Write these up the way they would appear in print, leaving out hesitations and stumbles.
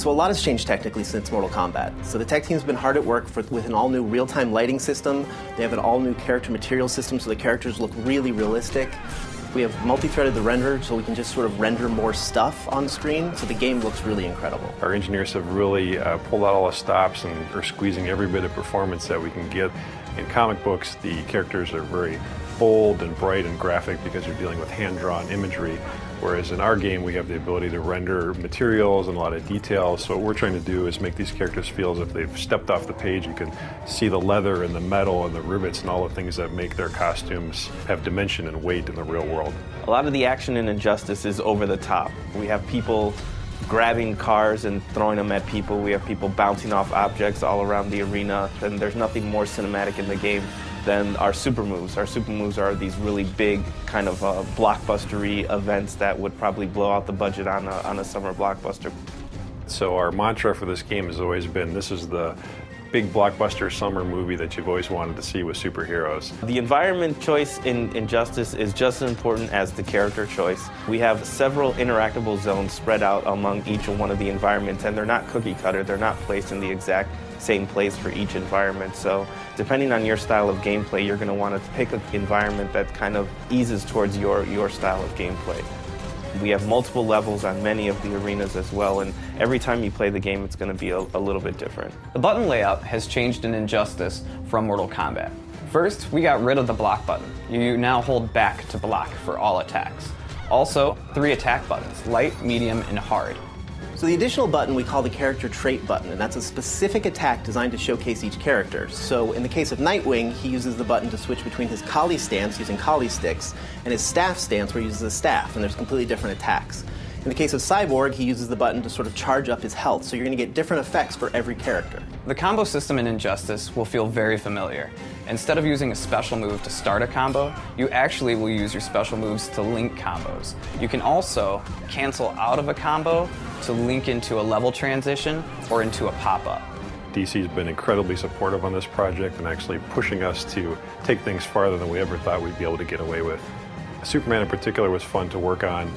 So a lot has changed technically since Mortal Kombat. So the tech team's been hard at work with an all-new real-time lighting system. They have an all-new character material system, so the characters look really realistic. We have multi-threaded the render, so we can just sort of render more stuff on screen, so the game looks really incredible. Our engineers have really pulled out all the stops and are squeezing every bit of performance that we can get. In comic books, the characters are very bold and bright and graphic because you're dealing with hand-drawn imagery, whereas in our game we have the ability to render materials and a lot of details. So what we're trying to do is make these characters feel as if they've stepped off the page. You can see the leather and the metal and the rivets and all the things that make their costumes have dimension and weight in the real world. A lot of the action in Injustice is over the top. We have people grabbing cars and throwing them at people. We have people bouncing off objects all around the arena, and there's nothing more cinematic in the game than our super moves. Our super moves are these really big kind of blockbustery events that would probably blow out the budget on a summer blockbuster. So our mantra for this game has always been, this is the big blockbuster summer movie that you've always wanted to see with superheroes. The environment choice in Injustice is just as important as the character choice. We have several interactable zones spread out among each one of the environments, and they're not cookie cutter. They're not placed in the exact same place for each environment. So depending on your style of gameplay, you're going to want to pick an environment that kind of eases towards your style of gameplay. We have multiple levels on many of the arenas as well, and every time you play the game, it's going to be a little bit different. The button layout has changed in Injustice from Mortal Kombat. First, we got rid of the block button. You now hold back to block for all attacks. Also, 3 attack buttons, light, medium, and hard. So the additional button we call the character trait button, and that's a specific attack designed to showcase each character. So in the case of Nightwing, he uses the button to switch between his Kali stance using Kali sticks and his staff stance where he uses a staff, and there's completely different attacks. In the case of Cyborg, he uses the button to sort of charge up his health, so you're going to get different effects for every character. The combo system in Injustice will feel very familiar. Instead of using a special move to start a combo, you actually will use your special moves to link combos. You can also cancel out of a combo to link into a level transition or into a pop-up. DC's been incredibly supportive on this project and actually pushing us to take things farther than we ever thought we'd be able to get away with. Superman in particular was fun to work on.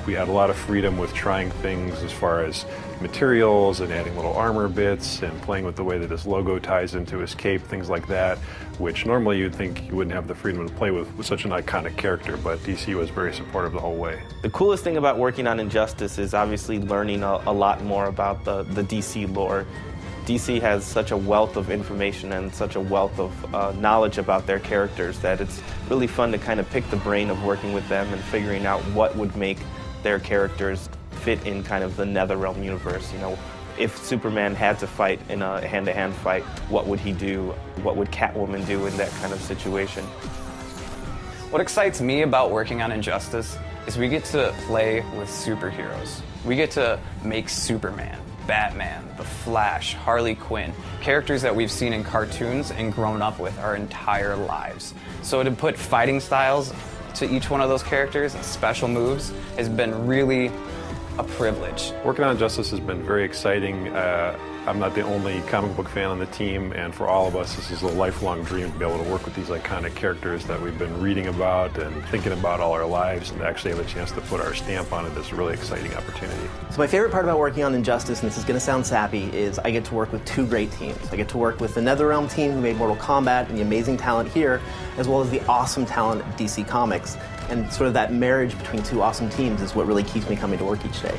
We had a lot of freedom with trying things as far as materials and adding little armor bits and playing with the way that his logo ties into his cape, things like that, which normally you'd think you wouldn't have the freedom to play with such an iconic character, but DC was very supportive the whole way. The coolest thing about working on Injustice is obviously learning a lot more about the DC lore. DC has such a wealth of information and such a wealth of knowledge about their characters that it's really fun to kind of pick the brain of working with them and figuring out what would make their characters fit in kind of the NetherRealm universe. You know, if Superman had to fight in a hand-to-hand fight, what would he do? What would Catwoman do in that kind of situation? What excites me about working on Injustice is we get to play with superheroes. We get to make Superman, Batman, The Flash, Harley Quinn, characters that we've seen in cartoons and grown up with our entire lives. So to put fighting styles to each one of those characters and special moves has been really a privilege. Working on Injustice has been very exciting. I'm not the only comic book fan on the team, and for all of us, this is a lifelong dream to be able to work with these iconic characters that we've been reading about and thinking about all our lives, and to actually have a chance to put our stamp on it is a really exciting opportunity. So my favorite part about working on Injustice, and this is going to sound sappy, is I get to work with 2 great teams. I get to work with the NetherRealm team who made Mortal Kombat and the amazing talent here, as well as the awesome talent at DC Comics. And sort of that marriage between 2 awesome teams is what really keeps me coming to work each day.